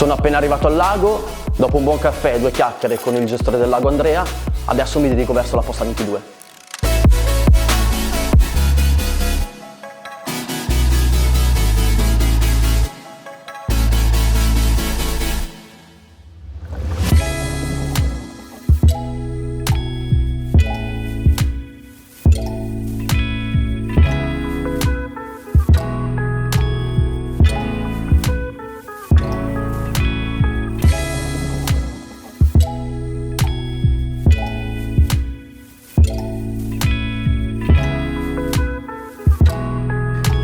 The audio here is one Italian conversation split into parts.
Sono appena arrivato al lago, dopo un buon caffè e 2 chiacchiere con il gestore del lago Andrea, adesso mi dirigo verso la posta 22.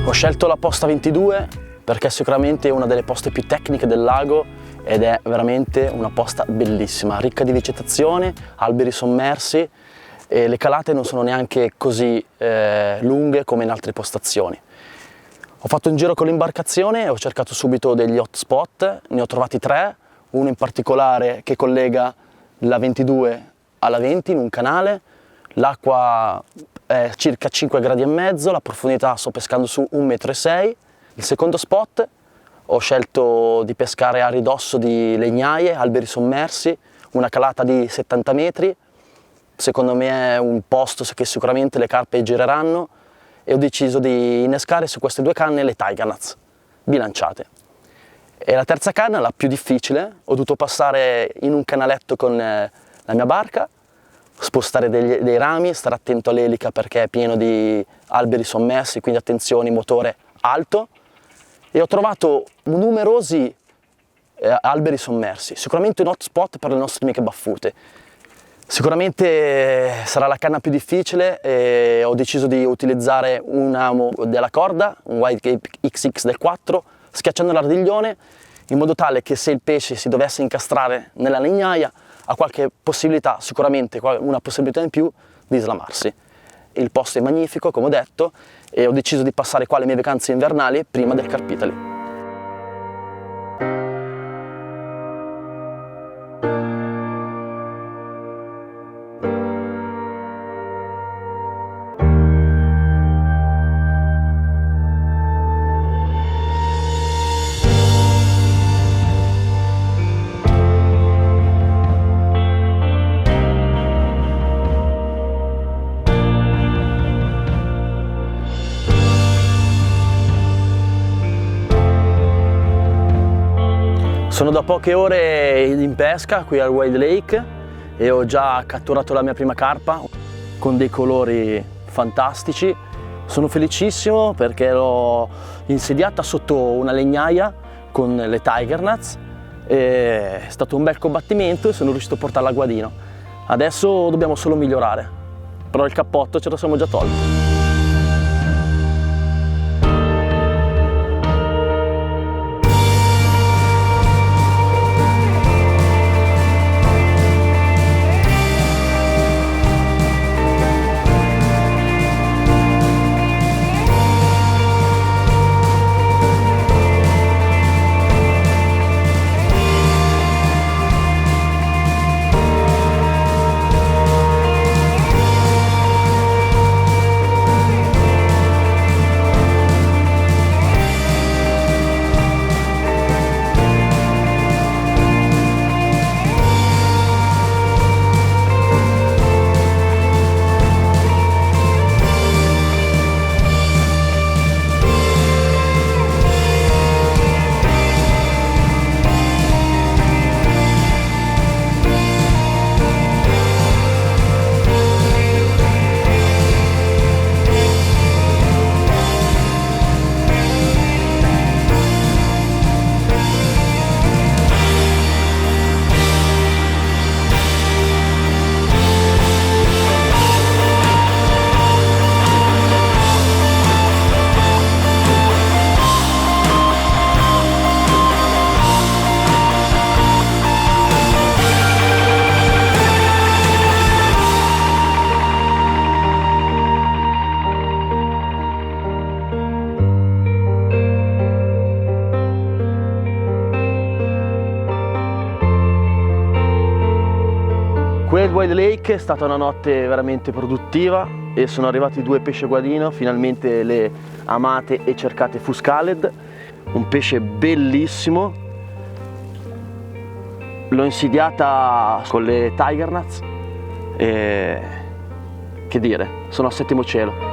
Ho scelto la posta 22 perché sicuramente è una delle poste più tecniche del lago ed è veramente una posta bellissima, ricca di vegetazione, alberi sommersi e le calate non sono neanche così lunghe come in altre postazioni. Ho fatto un giro con l'imbarcazione e ho cercato subito degli hotspot, ne ho trovati 3, uno in particolare che collega la 22 alla 20 in un canale, l'acqua è circa 5 gradi e mezzo, la profondità sto pescando su 1,6 m. Il secondo spot ho scelto di pescare a ridosso di legnaie, alberi sommersi, una calata di 70 metri, secondo me è un posto che sicuramente le carpe gireranno e ho deciso di innescare su queste 2 canne le Tiger Nuts bilanciate. E la terza canna, la più difficile, ho dovuto passare in un canaletto con la mia barca, spostare dei rami, stare attento all'elica perché è pieno di alberi sommersi, quindi attenzione, motore alto, e ho trovato numerosi alberi sommersi, sicuramente un hotspot per le nostre amiche baffute. Sicuramente sarà la canna più difficile e ho deciso di utilizzare un amo della corda, un Whitecape XX del 4, schiacciando l'ardiglione in modo tale che se il pesce si dovesse incastrare nella legnaia ha qualche possibilità, sicuramente una possibilità in più, di slamarsi. Il posto è magnifico, come ho detto, e ho deciso di passare qua le mie vacanze invernali prima del Carpitali. Sono da poche ore in pesca qui al Wild Lake e ho già catturato la mia prima carpa con dei colori fantastici. Sono felicissimo perché l'ho insediata sotto una legnaia con le Tiger Nuts. È stato un bel combattimento e sono riuscito a portarla a guadino. Adesso dobbiamo solo migliorare, però il cappotto ce lo siamo già tolti. Lake è stata una notte veramente produttiva e sono arrivati 2 pesci a guadino, finalmente le amate e cercate Fuscaled, un pesce bellissimo. L'ho insidiata con le Tiger Nuts e che dire, sono al 7° cielo.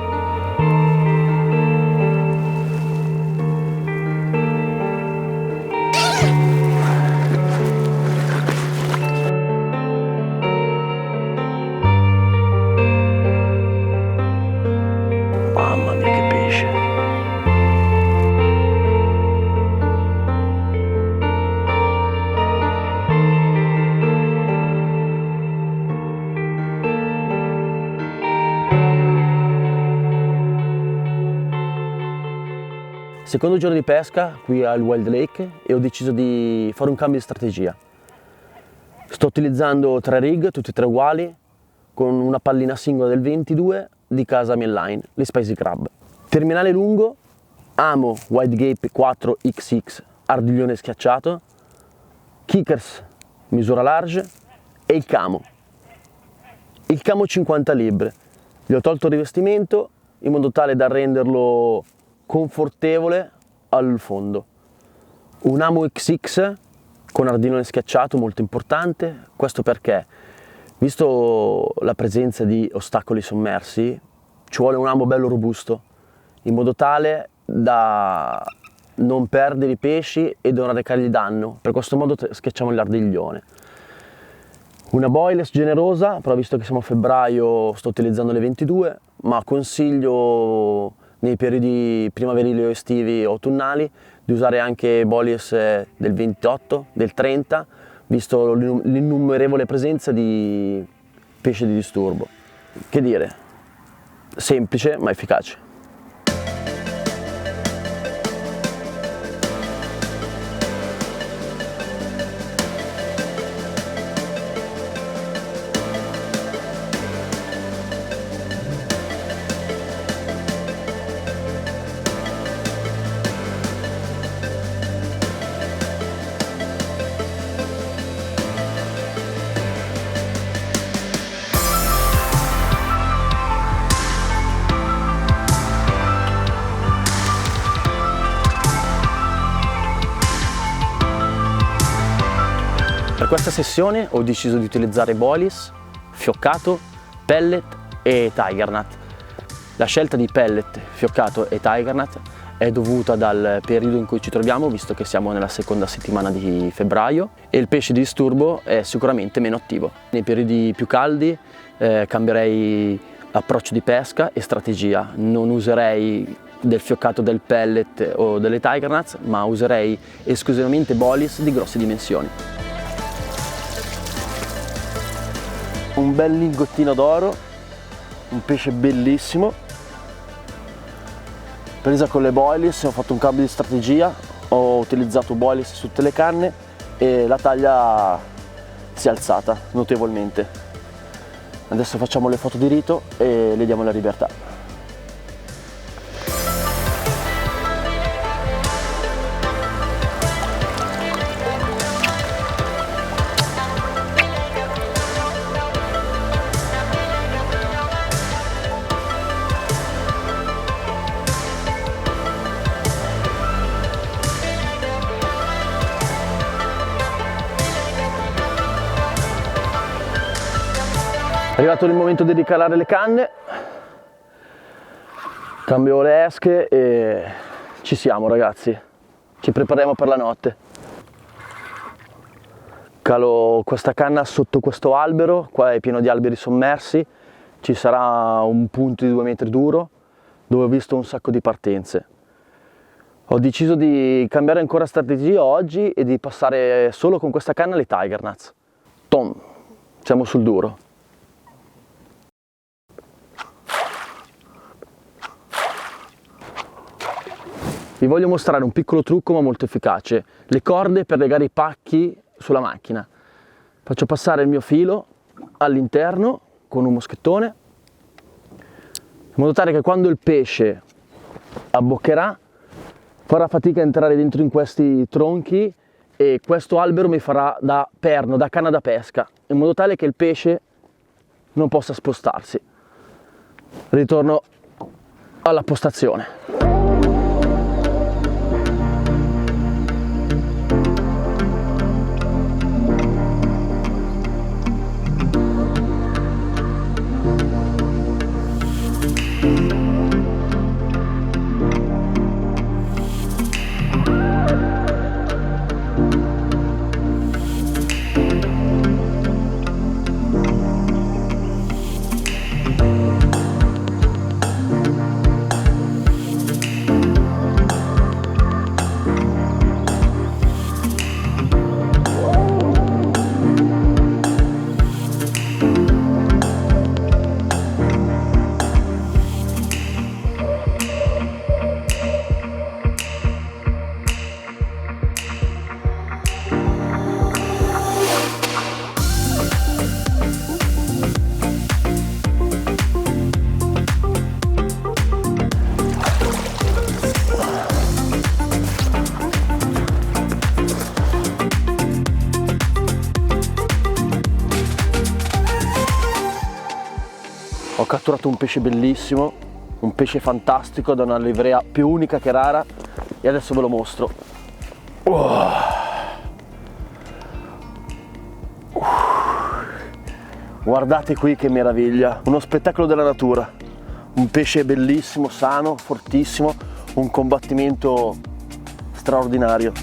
Mamma mia che pesce! Secondo giorno di pesca qui al Wild Lake e ho deciso di fare un cambio di strategia. Sto utilizzando 3 rig, tutti e 3 uguali, con una pallina singola del 22 di casa Mainline, le Spicy Crab. Terminale lungo, amo Wide Gape 4XX ardiglione schiacciato, kickers misura large e il camo 50 libbre. Gli ho tolto il rivestimento in modo tale da renderlo confortevole al fondo. Un amo XX con ardiglione schiacciato, molto importante, questo perché visto la presenza di ostacoli sommersi ci vuole un amo bello robusto in modo tale da non perdere i pesci e non recargli danno, per questo modo schiacciamo l'ardiglione. Una boyless generosa, però visto che siamo a febbraio sto utilizzando le 22, ma consiglio nei periodi primaverili o estivi o autunnali di usare anche boyless del 28, del 30, visto l'innumerevole presenza di pesce di disturbo. Che dire, semplice ma efficace. Per questa sessione ho deciso di utilizzare boilies, fioccato, pellet e tiger nut. La scelta di pellet, fioccato e tiger nut è dovuta dal periodo in cui ci troviamo, visto che siamo nella seconda settimana di febbraio e il pesce di disturbo è sicuramente meno attivo. Nei periodi più caldi cambierei approccio di pesca e strategia, non userei del fioccato, del pellet o delle tiger nuts, ma userei esclusivamente boilies di grosse dimensioni. Un bel lingottino d'oro, un pesce bellissimo, presa con le boilies, ho fatto un cambio di strategia, ho utilizzato boilies su tutte le canne e la taglia si è alzata notevolmente. Adesso facciamo le foto di rito e le diamo la libertà. È arrivato il momento di ricalare le canne, cambio le esche e ci siamo ragazzi, ci prepariamo per la notte. Calo questa canna sotto questo albero, qua è pieno di alberi sommersi, ci sarà un punto di 2 metri duro dove ho visto un sacco di partenze. Ho deciso di cambiare ancora strategia oggi e di passare solo con questa canna alle tiger nuts. Tom, siamo sul duro. Vi voglio mostrare un piccolo trucco ma molto efficace, le corde per legare i pacchi sulla macchina. Faccio passare il mio filo all'interno con un moschettone, in modo tale che quando il pesce abboccherà farà fatica a entrare dentro in questi tronchi e questo albero mi farà da perno, da canna da pesca, in modo tale che il pesce non possa spostarsi. Ritorno alla postazione. Ho catturato un pesce bellissimo, un pesce fantastico da una livrea più unica che rara e adesso ve lo mostro. Guardate qui che meraviglia, uno spettacolo della natura, un pesce bellissimo, sano, fortissimo, un combattimento straordinario.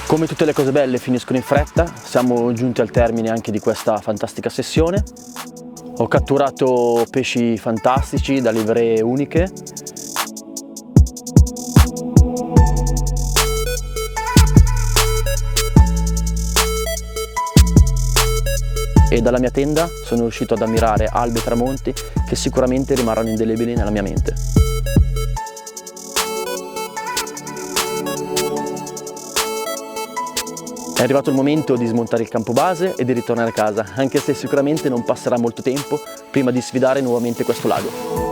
Come tutte le cose belle finiscono in fretta, siamo giunti al termine anche di questa fantastica sessione. Ho catturato pesci fantastici da livree uniche. E dalla mia tenda sono riuscito ad ammirare albe e tramonti che sicuramente rimarranno indelebili nella mia mente. È arrivato il momento di smontare il campo base e di ritornare a casa, anche se sicuramente non passerà molto tempo prima di sfidare nuovamente questo lago.